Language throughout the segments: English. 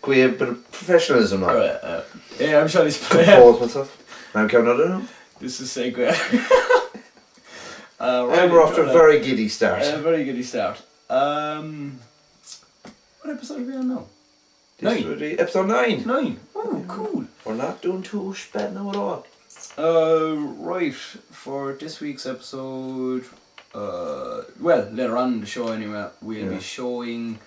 Can we have a bit of professionalism now? Alright, yeah, I'm sure he's Compose myself. I'm counting out now. This is Segue. And we're off to a very giddy start. Very giddy start. What episode are we on now? This is really episode 9. 9. Oh, cool. We're not doing too bad now at all. Right, for this week's episode, well, later on in the show anyway, we'll be showing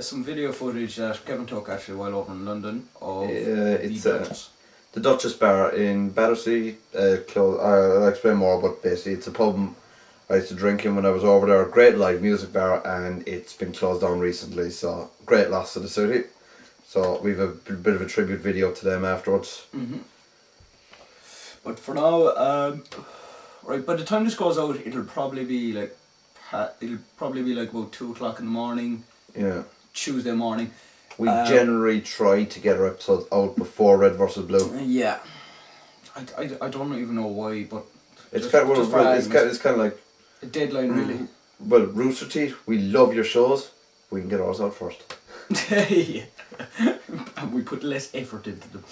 some video footage that Kevin took actually while over in London of it's the Duchess. The Duchess Bar in Battersea. I'll explain more, but basically it's a pub I used to drink in when I was over there. Great live music bar, and it's been closed down recently, so great loss to the city. So we've a bit of a tribute video to them afterwards. Mm-hmm. But for now, right, by the time this goes out, it'll probably be like about 2 o'clock in the morning. Yeah. Tuesday morning. We generally try to get our episodes out before Red vs Blue. Yeah. I don't even know why, but it's kind of like a deadline, really. Well, Rooster Teeth, we love your shows. We can get ours out first. Yeah. And we put less effort into them.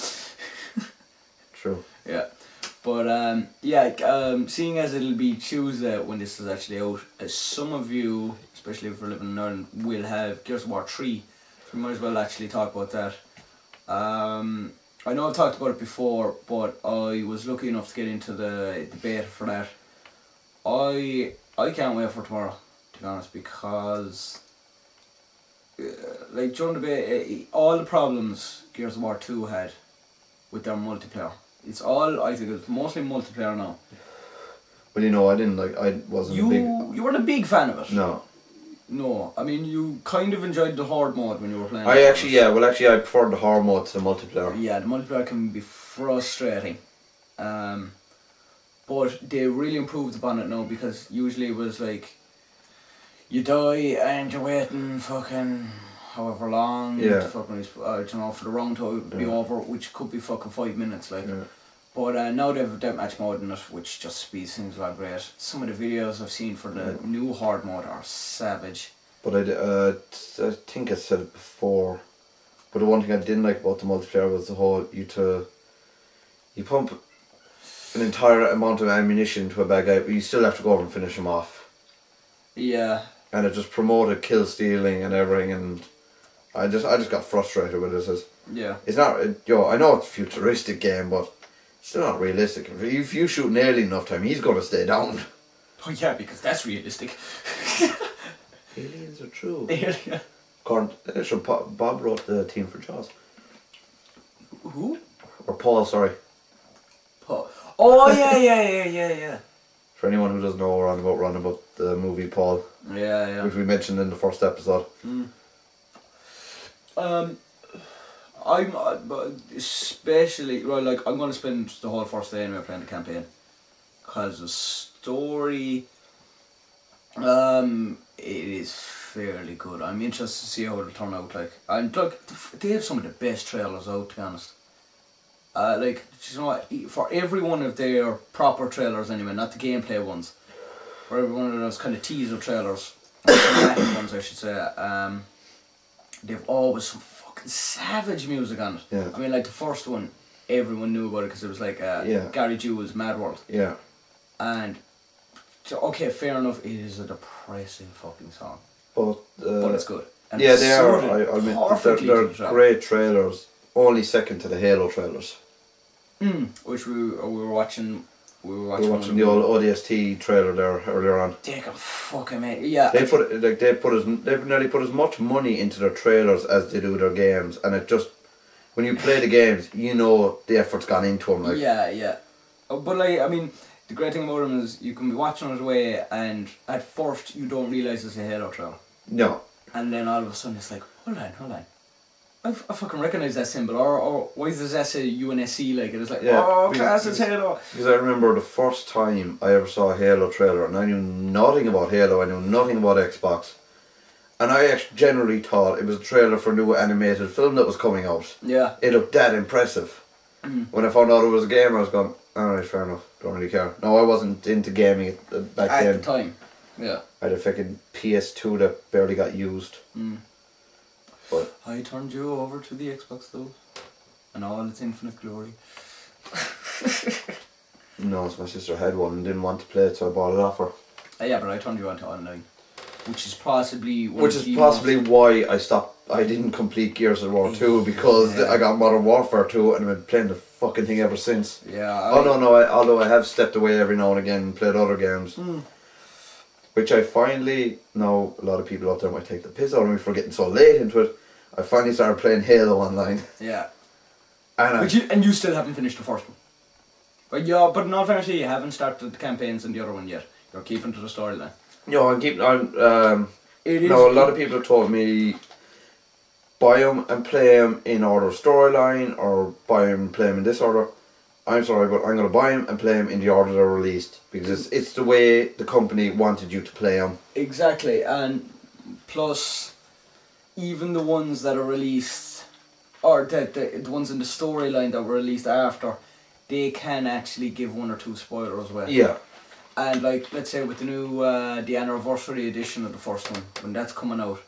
True. Yeah. But seeing as it'll be Tuesday when this is actually out, as some of you, especially if we're living in Ireland, will have Gears of War 3. So we might as well actually talk about that. I know I've talked about it before, but I was lucky enough to get into the beta for that. I can't wait for tomorrow, to be honest, because like during the beta, all the problems Gears of War 2 had with their multiplayer. It's all, I think it's mostly multiplayer now. Well, you know, I wasn't a big... You weren't a big fan of it? No. No, I mean, you kind of enjoyed the horde mode when you were playing. I preferred the horde mode to the multiplayer. Yeah, the multiplayer can be frustrating. But they really improved upon it now, because usually it was like, you die and you're waiting fucking however long, for the round to be over, which could be fucking 5 minutes, like. Yeah. But now they have deathmatch mode in it, which just speeds things along great. Some of the videos I've seen for the new horde mode are savage. But I think I said it before, but the one thing I didn't like about the multiplayer was the whole, you pump an entire amount of ammunition to a bad guy, but you still have to go over and finish him off. Yeah. And it just promoted kill stealing and everything, and I just got frustrated with it. It's not, I know it's a futuristic game, but it's still not realistic. If you shoot an alien enough time, he's going to stay down. Oh yeah, because that's realistic. Aliens are true. Yeah. Bob wrote the theme for Jaws. Who? Or Paul, sorry. Paul. Oh yeah. For anyone who doesn't know, we're on about the movie Paul. Yeah. Which we mentioned in the first episode. I'm especially I'm going to spend the whole first day anyway playing the campaign, because the story, it is fairly good. I'm interested to see how it'll turn out. And they have some of the best trailers out, to be honest. For every one of their proper trailers anyway, not the gameplay ones, for every one of those kind of teaser trailers, cinematic ones I should say, they've always some fucking savage music on it. Yeah. I mean, like the first one, everyone knew about it because it was like Gary Jules' Mad World. Yeah. And, okay, fair enough, it is a depressing fucking song. But it's good. And yeah, they are. I mean, they're great trailers. Only second to the Halo trailers. Which we were watching. We were watching the old ODST trailer there earlier on. They can fucking make yeah. They've nearly put as much money into their trailers as they do their games, and it just, when you play the games, you know the effort's gone into them. Like. Yeah. But I mean, the great thing about them is you can be watching it away, and at first you don't realise it's a Halo trailer. No. And then all of a sudden it's like, hold on. I fucking recognise that symbol, or why does that say UNSC like it? It's like, class, it's Halo. Because I remember the first time I ever saw a Halo trailer, and I knew nothing about Halo, I knew nothing about Xbox, and I actually generally thought it was a trailer for a new animated film that was coming out. Yeah. It looked that impressive. When I found out it was a game, I was going, alright, fair enough, don't really care. No, I wasn't into gaming back then. At the time, yeah. I had a fucking PS2 that barely got used. But I turned you over to the Xbox though, and all its infinite glory. No, so my sister had one and didn't want to play it, so I bought it off her. Yeah, but I turned you onto online, which is possibly why I stopped. I didn't complete Gears of War 2 because I got Modern Warfare 2 and I've been playing the fucking thing ever since. Yeah. Although I have stepped away every now and again and played other games. Which I finally, now a lot of people out there might take the piss out of me for getting so late into it, I finally started playing Halo online. Yeah. And you still haven't finished the first one. But yeah, but not actually you haven't started the campaigns in the other one yet. You're keeping to the storyline. No, a lot of people have told me buy them and play them in order of storyline or buy them and play them in this order. I'm sorry, but I'm going to buy them and play them in the order they're released because it's the way the company wanted you to play them. Exactly, and plus, even the ones that are released, or the ones in the storyline that were released after, they can actually give one or two spoilers away. Yeah. And like, let's say with the new, the anniversary edition of the first one, when that's coming out,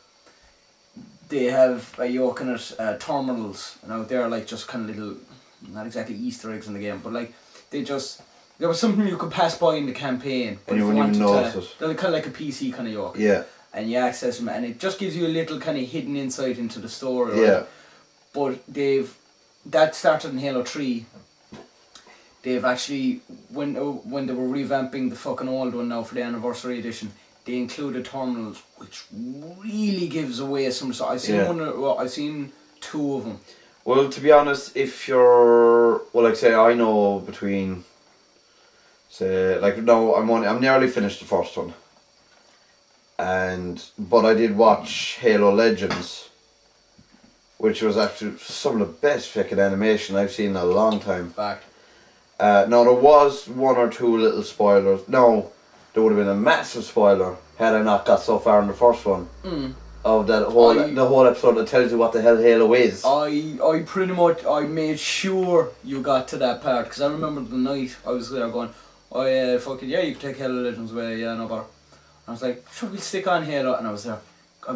they have you're looking at terminals. Now they're like just kind of little, not exactly Easter eggs in the game, but like there was something you could pass by in the campaign. And you wouldn't even notice it. They're kind of like a PC kind of yoke. Yeah. And you access them, and it just gives you a little kind of hidden insight into the story. Yeah. Right? But that started in Halo 3. They've actually, when they were revamping the fucking old one now for the anniversary edition, they included terminals, which really gives away some. So I've seen two of them. Well, to be honest, if you're I know between, I'm nearly finished the first one. But I did watch Halo Legends, which was actually some of the best fucking animation I've seen in a long time. Fact. Now there was one or two little spoilers. No, there would have been a massive spoiler had I not got so far in the first one. Of the whole episode that tells you what the hell Halo is. I pretty much made sure you got to that part because I remember the night I was there going, you can take Halo Legends away, yeah, no bother. And I was like, sure, we'll stick on Halo, and I was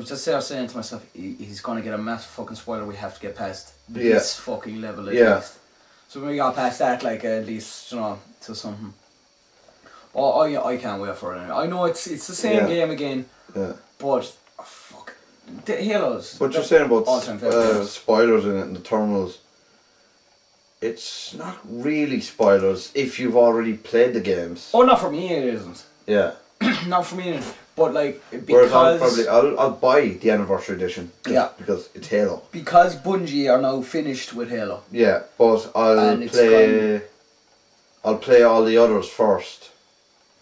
just there saying to myself, he's gonna get a massive fucking spoiler. We have to get past this fucking level at least. So when we got past that, like at least to something. Oh, I can't wait for it. Anyway. I know it's the same game again. Yeah. But the Halos. What you're saying about spoilers in it and the terminals, it's not really spoilers if you've already played the games. Oh, not for me it isn't. Yeah. Not for me, but like because whereas I'll buy the anniversary edition. Because it's Halo. Because Bungie are now finished with Halo. Yeah, but I'll play all the others first,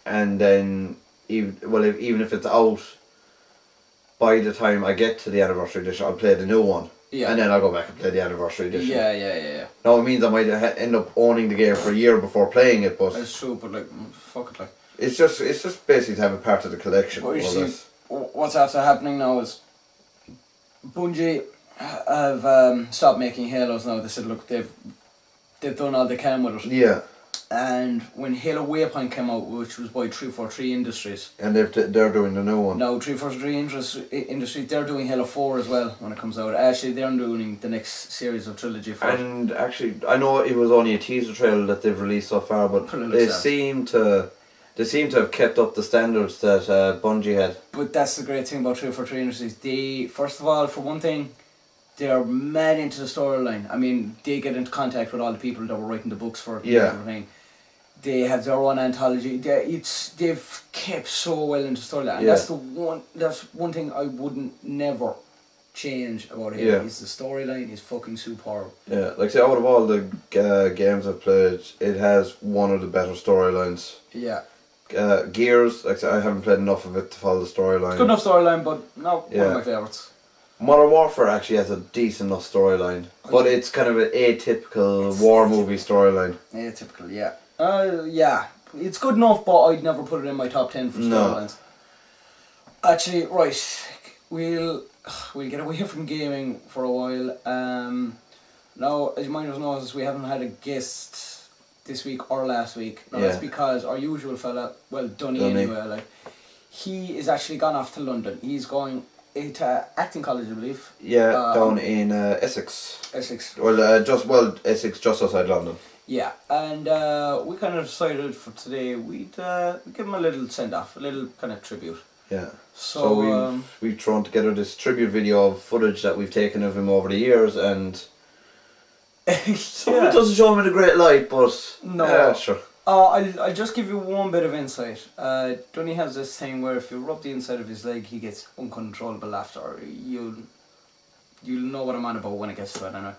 and then even if it's out. By the time I get to the anniversary edition, I'll play the new one. Yeah. And then I'll go back and play the anniversary edition. Yeah. Now it means I might end up owning the game for a year before playing it, but that's true. But fuck it, it's just basically to have a part of the collection. But you see, what's after happening now is Bungie have stopped making Halos now. They said, look, they've done all they can with it. Yeah. And when Halo Waypoint came out, which was by 343 Industries, and they're doing the new one. No, 343 Industries, they're doing Halo 4 as well when it comes out. Actually, they're doing the next series of trilogy for it. And actually, I know it was only a teaser trailer that they've released so far, but they seem to have kept up the standards that Bungie had. But that's the great thing about 343 Industries. They, first of all, for one thing, they're mad into the storyline. I mean, they get into contact with all the people that were writing the books for it and everything. They have their own anthology. They've kept so well into storyline. And that's one thing I wouldn't never change about it. Yeah. Is the storyline is fucking superb. Yeah, like say out of all the games I've played, it has one of the better storylines. Yeah. Gears, like say I haven't played enough of it to follow the storyline. Good enough storyline, but one of my favourites. Modern Warfare actually has a decent enough storyline, but it's kind of an atypical war movie storyline. Atypical, yeah. It's good enough, but I'd never put it in my top 10 for storylines. No. Actually, right, we'll get away from gaming for a while. Now, as you might have noticed, we haven't had a guest this week or last week. Now, that's because our usual fella, Dunny anyway, he is actually gone off to London. He's going acting college, I believe. Yeah, down in Essex. Essex. Well, Essex, just outside London. Yeah, and we kind of decided for today we'd give him a little send off, a little kind of tribute. Yeah. So we've thrown together this tribute video of footage that we've taken of him over the years, and some of it doesn't show him in a great light, but no. Yeah, sure. I'll just give you one bit of insight. Dunny has this thing where if you rub the inside of his leg, he gets uncontrollable laughter. You'll know what I'm on about when it gets to it, anyway.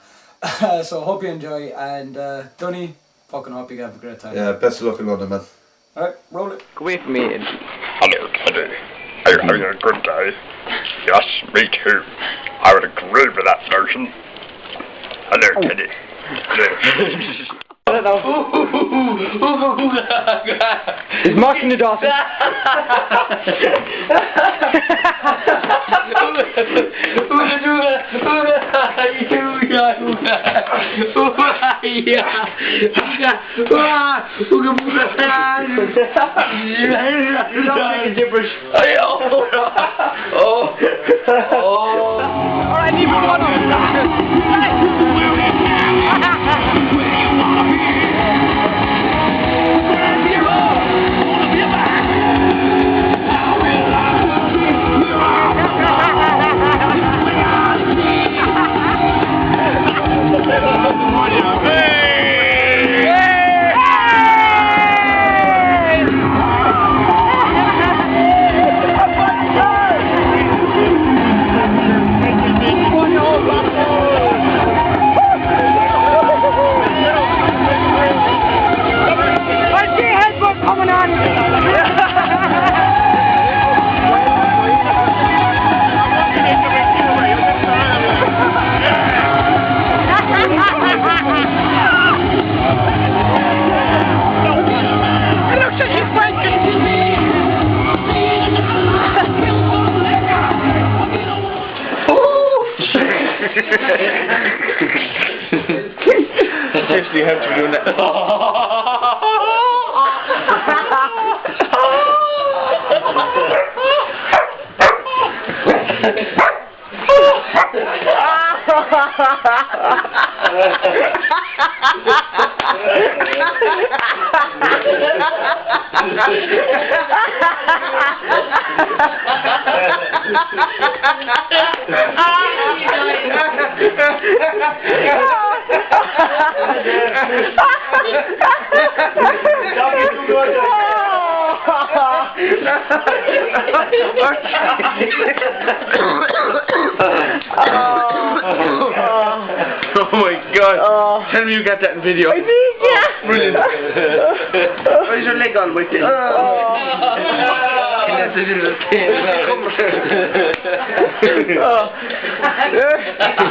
So hope you enjoy, and Dunny, fucking hope you have a great time. Yeah, best of luck in London, man. Alright, roll it. Go away from me. Hello, Teddy. Are you having a good day? Yes, me too. I would agree with that notion. Hello, Teddy. Hello. I don't know. He's mocking the dolphin. Alright, leave Seriously, have to be doing that. Oh my god. Tell me you got that in video. I did, yeah. Brilliant. Where's your leg on, Wakey?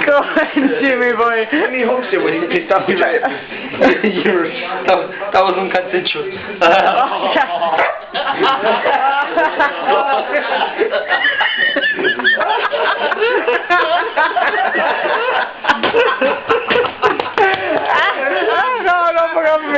Go on, Jimmy boy. Let me hook you when you pissed off your life. That was unconsensual. No, don't forget me.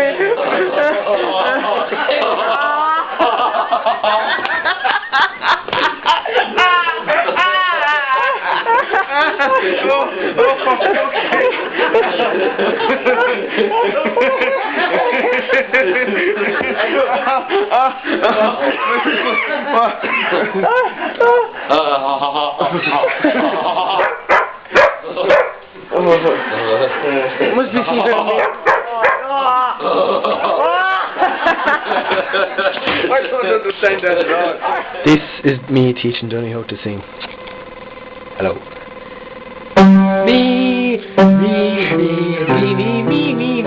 Must be something. I don't understand that at all. This is me teaching Dunny how to sing. Hello. Me, me, me, me, me, me, me, me,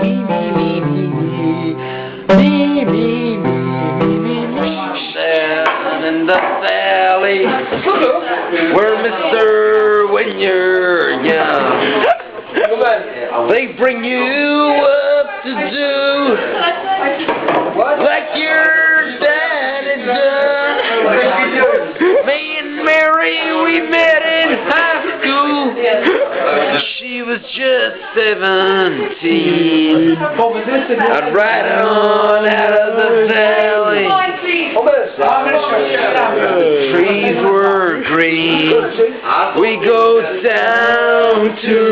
me, me, down in the valley, where Mister, when you're young, they bring you up to do like your dad had done. Me and Mary, we met in high school. She was just 17. I'd ride on out of the valley. The trees were free. We go down to